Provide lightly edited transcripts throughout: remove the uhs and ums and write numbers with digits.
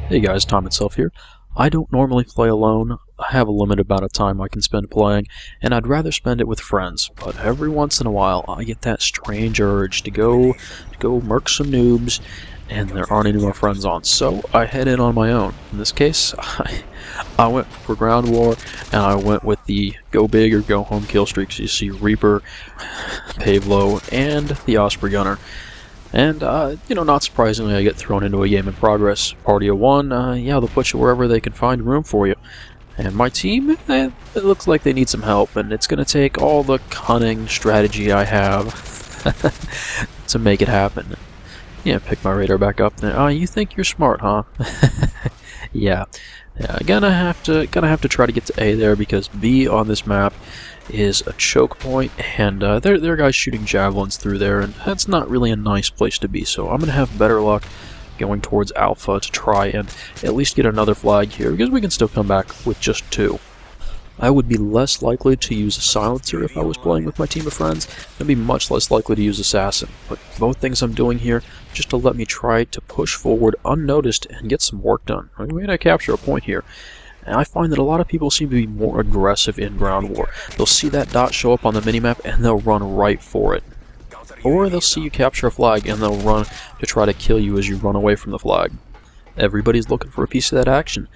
Hey guys, Tom itself here. I don't normally play alone. I have a limited amount of time I can spend playing, and I'd rather spend it with friends. But every once in a while, I get that strange urge to go murk some noobs, and there aren't any more friends on. So I head in on my own. In this case, I went for ground war, and I went with the go big or go home kill streaks. You see Reaper, Pavlo, and the Osprey Gunner. And, not surprisingly, I get thrown into a game in progress. Party of one, yeah, they'll put you wherever they can find room for you. And my team, it looks like they need some help, and it's going to take all the cunning strategy I have to make it happen. Yeah, pick my radar back up. You think you're smart, huh? Yeah. Gonna have to try to get to A there, because B on this map is a choke point, and there are guys shooting javelins through there, and that's not really a nice place to be. So I'm gonna have better luck going towards Alpha to try and at least get another flag here, because we can still come back with just 2. I would be less likely to use a silencer if I was playing with my team of friends. I'd be much less likely to use assassin. But both things I'm doing here just to let me try to push forward unnoticed and get some work done. I mean, I capture a point here. And I find that a lot of people seem to be more aggressive in ground war. They'll see that dot show up on the minimap and they'll run right for it. Or they'll see you capture a flag and they'll run to try to kill you as you run away from the flag. Everybody's looking for a piece of that action.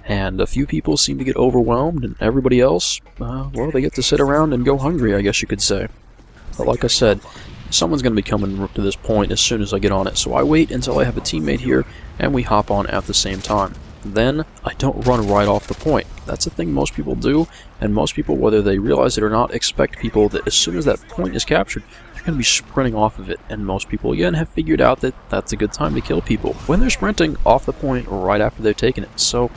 And a few people seem to get overwhelmed, and everybody else, well, they get to sit around and go hungry, I guess you could say. But like I said, someone's going to be coming to this point as soon as I get on it, so I wait until I have a teammate here, and we hop on at the same time. Then, I don't run right off the point. That's a thing most people do, and most people, whether they realize it or not, expect people that as soon as that point is captured, they're going to be sprinting off of it. And most people, again, have figured out that that's a good time to kill people, when they're sprinting off the point right after they've taken it. So,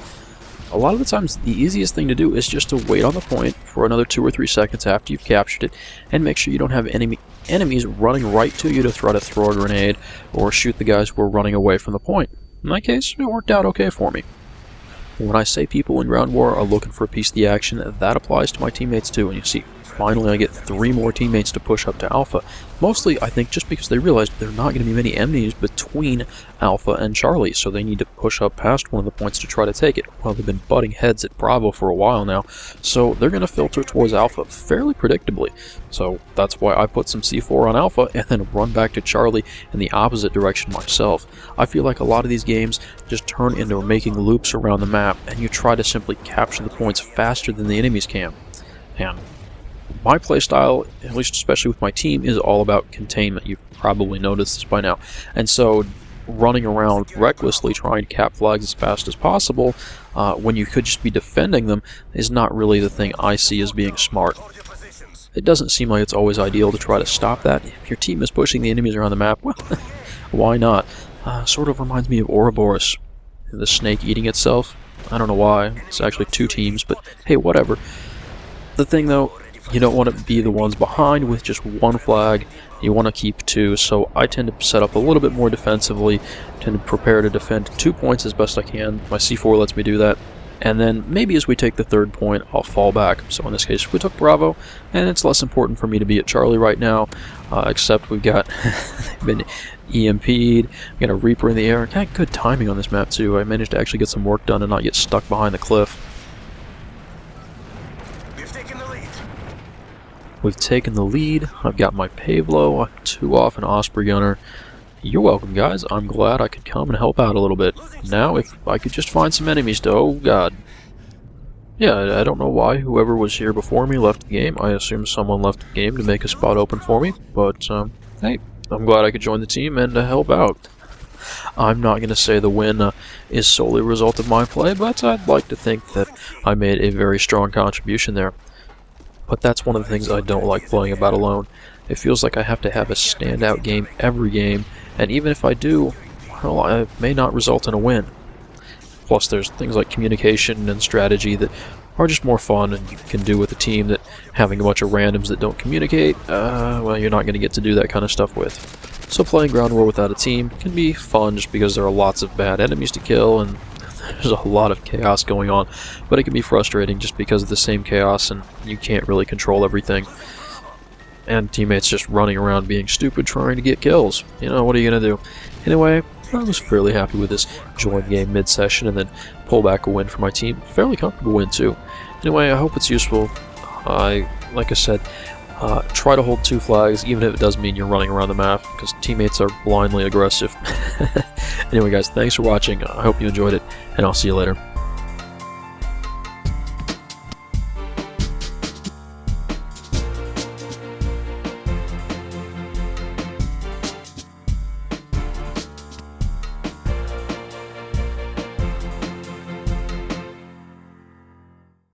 a lot of the times, the easiest thing to do is just to wait on the point for another 2 or 3 seconds after you've captured it, and make sure you don't have enemies running right to you to try to throw a grenade or shoot the guys who are running away from the point. In my case, it worked out okay for me. When I say people in ground war are looking for a piece of the action, that applies to my teammates too, and you see, finally I get 3 more teammates to push up to Alpha. Mostly, I think, just because they realized there are not going to be many enemies between Alpha and Charlie, so they need to push up past one of the points to try to take it. Well, they've been butting heads at Bravo for a while now, so they're going to filter towards Alpha fairly predictably. So that's why I put some C4 on Alpha and then run back to Charlie in the opposite direction myself. I feel like a lot of these games just turn into making loops around the map, and you try to simply capture the points faster than the enemies can. And my playstyle, at least especially with my team, is all about containment. You've probably noticed this by now. And so running around recklessly trying to cap flags as fast as possible when you could just be defending them is not really the thing I see as being smart. It doesn't seem like it's always ideal to try to stop that. If your team is pushing the enemies around the map, well, why not? Sort of reminds me of Ouroboros, the snake eating itself. I don't know why. It's actually 2 teams, but hey, whatever. The thing, though, you don't want to be the ones behind with just 1 flag. You want to keep 2, so I tend to set up a little bit more defensively, tend to prepare to defend 2 points as best I can. My C4 lets me do that. And then maybe as we take the 3rd point, I'll fall back. So in this case, we took Bravo, and it's less important for me to be at Charlie right now, except we've got been EMP'd, we got a Reaper in the air. Got good timing on this map too. I managed to actually get some work done and not get stuck behind the cliff. We've taken the lead. I've got my Pavlo, 2 off an Osprey Gunner. You're welcome, guys. I'm glad I could come and help out a little bit. Now, if I could just find some enemies to... Oh, God. Yeah, I don't know why whoever was here before me left the game. I assume someone left the game to make a spot open for me. But, hey, I'm glad I could join the team and help out. I'm not going to say the win is solely a result of my play, but I'd like to think that I made a very strong contribution there. But that's one of the things I don't like playing about alone. It feels like I have to have a standout game every game, and even if I do, well, it may not result in a win. Plus there's things like communication and strategy that are just more fun and you can do with a team that having a bunch of randoms that don't communicate, well, you're not going to get to do that kind of stuff with. So playing ground war without a team can be fun just because there are lots of bad enemies to kill and there's a lot of chaos going on, but it can be frustrating just because of the same chaos and you can't really control everything. And teammates just running around being stupid trying to get kills. You know, what are you going to do? Anyway, I was fairly happy with this join game mid-session and then pull back a win for my team. Fairly comfortable win too. Anyway, I hope it's useful. Like I said, try to hold 2 flags, even if it does mean you're running around the map, because teammates are blindly aggressive. Anyway guys, thanks for watching. I hope you enjoyed it, and I'll see you later.